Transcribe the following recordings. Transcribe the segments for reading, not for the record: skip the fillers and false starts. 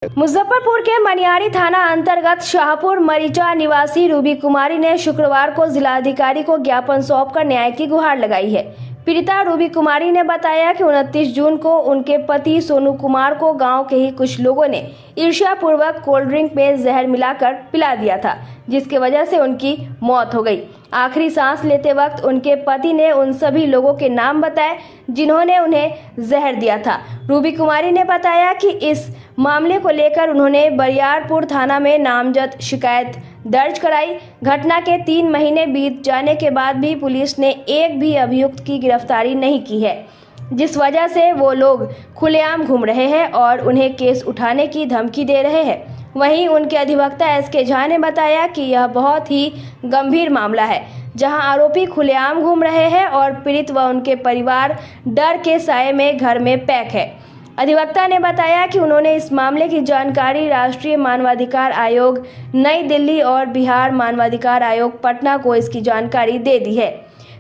मुजफ्फरपुर के मनियारी थाना अंतर्गत शाहपुर मरीचा निवासी रूबी कुमारी ने शुक्रवार को जिलाधिकारी को ज्ञापन सौंपकर न्याय की गुहार लगाई है। पीड़िता रूबी कुमारी ने बताया कि 29 जून को उनके पति सोनू कुमार को गांव के ही कुछ लोगों ने ईर्ष्यापूर्वक कोल्ड ड्रिंक में जहर मिलाकर पिला दिया था, जिसकी वजह से उनकी मौत हो गई। आखिरी सांस लेते वक्त उनके पति ने उन सभी लोगों के नाम बताए जिन्होंने उन्हें जहर दिया था। रूबी कुमारी ने बताया कि इस मामले को लेकर उन्होंने बरियारपुर थाना में नामजद शिकायत दर्ज कराई। घटना के 3 महीने बीत जाने के बाद भी पुलिस ने एक भी अभियुक्त की गिरफ्तारी नहीं की है, जिस वजह से वो लोग खुलेआम घूम रहे हैं और उन्हें केस उठाने की धमकी दे रहे हैं। वहीं उनके अधिवक्ता एसके झा ने बताया कि यह बहुत ही गंभीर मामला है, जहां आरोपी खुलेआम घूम रहे हैं और पीड़ित व उनके परिवार डर के साए में घर में पैक है। अधिवक्ता ने बताया कि उन्होंने इस मामले की जानकारी राष्ट्रीय मानवाधिकार आयोग नई दिल्ली और बिहार मानवाधिकार आयोग पटना को इसकी जानकारी दे दी है।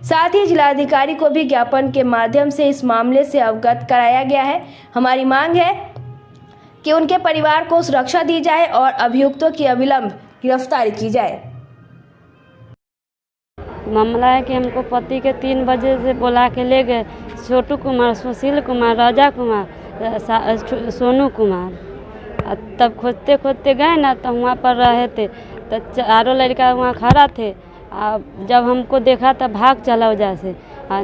साथ ही जिलाधिकारी को भी ज्ञापन के माध्यम से इस मामले से अवगत कराया गया है। हमारी मांग है कि उनके परिवार को सुरक्षा दी जाए और अभियुक्तों की अविलंब गिरफ्तारी की जाए। मामला है कि हमको पति के 3 बजे से बुला के ले गए, छोटू कुमार, सुशील कुमार, राजा कुमार, सोनू कुमार। तब खोजते खोजते गए ना, तो वहाँ पर रहे थे, तो चारों लड़का वहाँ खड़ा थे। जब हमको देखा तब भाग चला वजह से।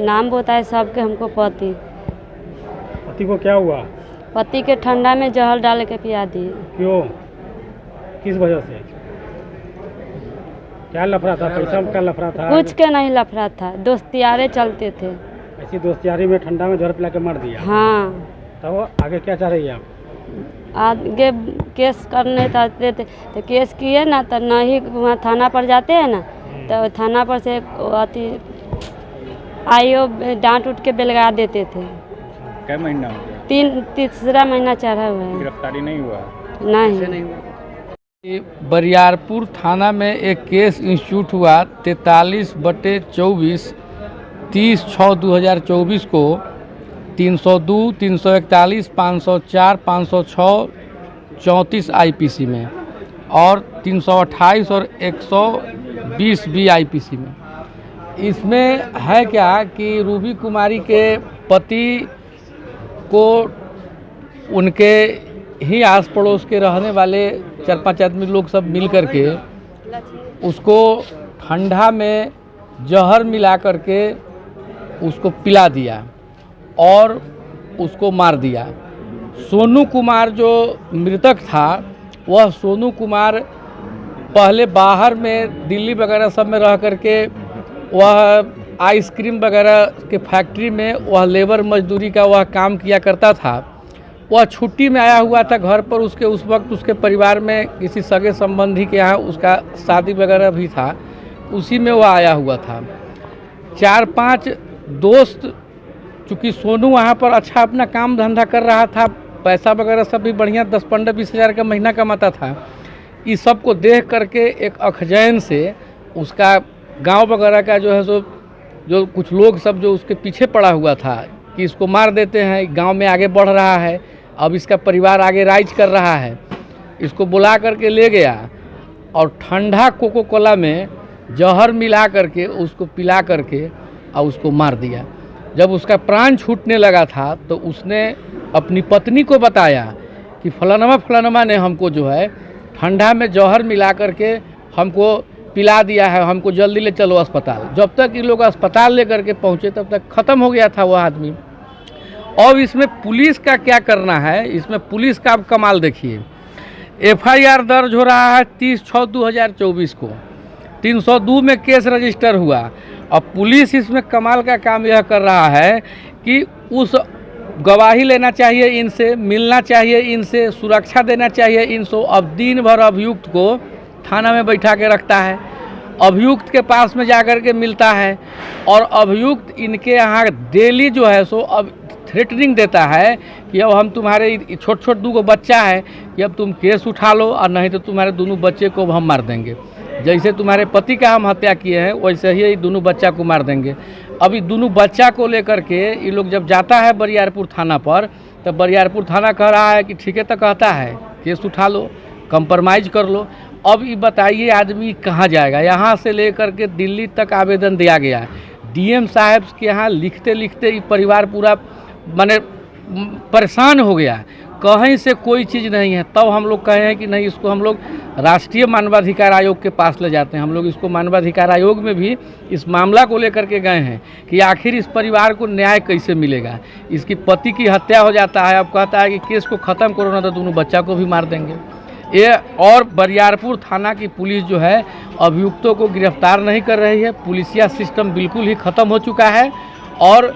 नाम बताए सबके हमको पति को क्या हुआ? पति के ठंडा में जहर डाल के पिया दिए। क्यों? किस वजह से? क्या लफड़ा था? पैसा का लफड़ा था? कुछ के नहीं लफड़ा था, दोस्तियारे चलते थे। ऐसी दोस्तियारी में ठंडा में जहर पिला के मार दिया? हाँ। तब आगे क्या चाह रही है आप? आगे केस करने चाहते थे तो केस किए ना, तो नहीं वहाँ थाना पर जाते हैं ना, तो थाना पर से अति आईओ डांट उठ के बेलगा देते थे। क्या महीना हो गया? तीसरा महीना चढ़ा हुआ है। गिरफ्तारी नहीं हुआ? नहीं। बरियारपुर थाना में एक केस इंस्टीट्यूट हुआ 43/24 30/6/2024 को 302, 341, 504, 506, 34 आईपीसी में और 328 और 120 बी आईपीसी में। इसमें है क्या कि रूबी कुमारी के पति को उनके ही आस पड़ोस के रहने वाले 4-5 आदमी लोग सब मिल करके उसको ठंडा में जहर मिला करके उसको पिला दिया और उसको मार दिया। सोनू कुमार जो मृतक था, वह सोनू कुमार पहले बाहर में दिल्ली वगैरह सब में रह करके वह आइसक्रीम वगैरह के फैक्ट्री में वह लेबर मजदूरी का वह काम किया करता था। वह छुट्टी में आया हुआ था घर पर। उसके उस वक्त उसके परिवार में किसी सगे संबंधी के यहाँ उसका शादी वगैरह भी था, उसी में वह आया हुआ था। 4-5 दोस्त, चूँकि सोनू वहाँ पर अच्छा अपना काम धंधा कर रहा था, पैसा वगैरह सब भी बढ़िया 10-15-20 हज़ार का महीना कमाता था। इस सब को देख करके एक अखजैन से उसका गांव वगैरह का जो कुछ लोग सब जो उसके पीछे पड़ा हुआ था कि इसको मार देते हैं, गांव में आगे बढ़ रहा है, अब इसका परिवार आगे राइज कर रहा है, इसको बुला करके ले गया और ठंडा कोको कोला में जहर मिला करके उसको पिला करके और उसको मार दिया। जब उसका प्राण छूटने लगा था तो उसने अपनी पत्नी को बताया कि फलानमा ने हमको जो है ठंडा में जहर मिला करके हमको पिला दिया है, हमको जल्दी ले चलो अस्पताल। जब तक ये लोग अस्पताल लेकर के पहुँचे तब तक ख़त्म हो गया था वह आदमी। और इसमें पुलिस का क्या करना है, इसमें पुलिस का आप कमाल देखिए। एफआईआर दर्ज हो रहा है 30/6/2024 को, 302 में केस रजिस्टर हुआ। अब पुलिस इसमें कमाल का काम यह कर रहा है कि उस गवाही लेना चाहिए इनसे, मिलना चाहिए इनसे, सुरक्षा देना चाहिए इनसे। अब दिन भर अभियुक्त को थाना में बैठा के रखता है, अभियुक्त के पास में जाकर के मिलता है और अभियुक्त इनके यहाँ डेली जो है सो अब थ्रेटनिंग देता है कि अब हम तुम्हारे छोट 2 बच्चा है कि अब तुम केस उठा लो और नहीं तो तुम्हारे दोनों बच्चे को हम मार देंगे। जैसे तुम्हारे पति का हम हत्या किए हैं वैसे ही दोनों बच्चा को मार देंगे। अभी दोनों बच्चा को लेकर के ये लोग जब जाता है बरियारपुर थाना पर, तब बरियारपुर थाना कह रहा है कि ठीक है, तो कहता है केस उठा लो, कंप्रोमाइज़ कर लो। अब ये बताइए आदमी कहाँ जाएगा? यहाँ से लेकर के दिल्ली तक आवेदन दिया गया है। डीएम साहब के यहाँ लिखते लिखते ये परिवार पूरा माने परेशान हो गया है, कहीं से कोई चीज़ नहीं है। तब हम लोग कहे हैं कि नहीं, इसको हम लोग राष्ट्रीय मानवाधिकार आयोग के पास ले जाते हैं। हम लोग इसको मानवाधिकार आयोग में भी इस मामला को लेकर के गए हैं कि आखिर इस परिवार को न्याय कैसे मिलेगा। इसकी पति की हत्या हो जाता है, अब कहता है कि केस को ख़त्म करो ना तो दोनों बच्चा को भी मार देंगे। ये और बरियारपुर थाना की पुलिस जो है अभियुक्तों को गिरफ्तार नहीं कर रही है। पुलिसिया सिस्टम बिल्कुल ही ख़त्म हो चुका है और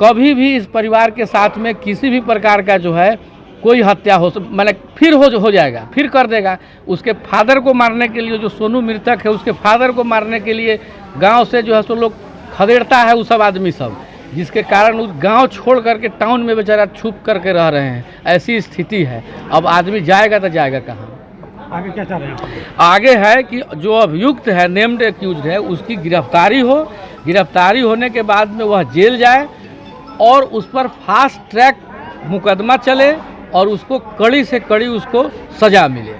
कभी भी इस परिवार के साथ में किसी भी प्रकार का जो है कोई हत्या हो मैंने फिर हो जाएगा, फिर कर देगा। उसके फादर को मारने के लिए, जो सोनू मृतक है उसके फादर को मारने के लिए गांव से जो है सो लोग खदेड़ता है, वो सब आदमी सब, जिसके कारण उस गांव छोड़ करके टाउन में बेचारा छुप करके रह रहे हैं। ऐसी स्थिति है। अब आदमी जाएगा तो जाएगा कहाँ? आगे क्या चाह रहे हैं आप? आगे है कि जो अभियुक्त है, नेम्ड एक्यूज्ड है, उसकी गिरफ्तारी हो। गिरफ्तारी होने के बाद में वह जेल जाए और उस पर फास्ट ट्रैक मुकदमा चले और उसको कड़ी से कड़ी उसको सज़ा मिले।